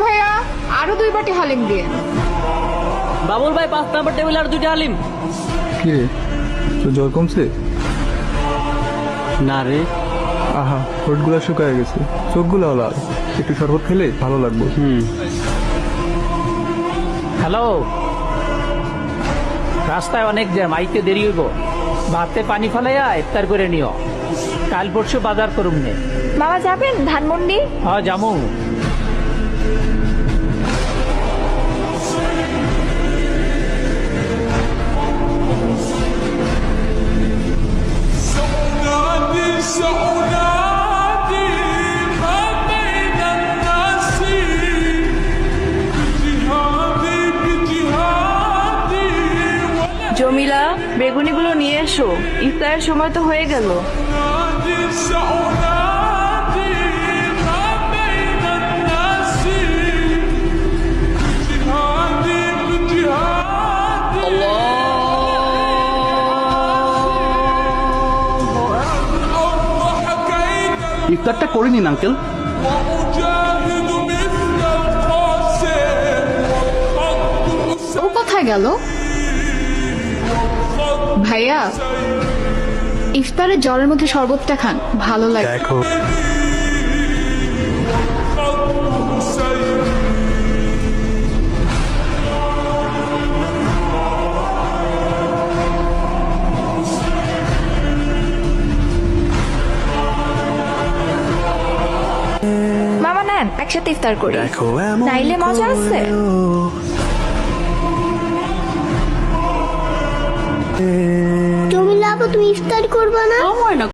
ভাইয়া আরো 2 বাটি হালিম দিয়ে। বাবুল ভাই 5 নম্বর টেবিল আর 2টা হালিম। কি রে, তোর জ্বর কমছে? না রে। আহা, ঠোঁটগুলা শুকায় গেছে, চোখগুলাও লাল, একটু শরবত খেলে ভালো লাগবে। হ্যালো, রাস্তায় অনেক জ্যাম, আইতে দেরি হইব। ভাতে পানি ফেলাইয়া ইফতার করে নিও, কাল পরশু বাজার করুম নে। মামা যাবেন ধানমন্ডি? হ্যাঁ জামু। জমিলা, বেগুনিগুলো নিয়ে এসো, ইফতারের সময় তো হয়ে গেল। ইফতারটা করে নিন আঙ্কেল। ও কোথায় গেল? ভাইয়া ইফতারে জ্বরের মধ্যে শরবতটা খান, ভালো লাগে। দেখো মামা নেন একসাথে ইফতার করি, নাইলে মজা আছে। জমিলা আপু, তুমি ইফতার করবা না? আমার না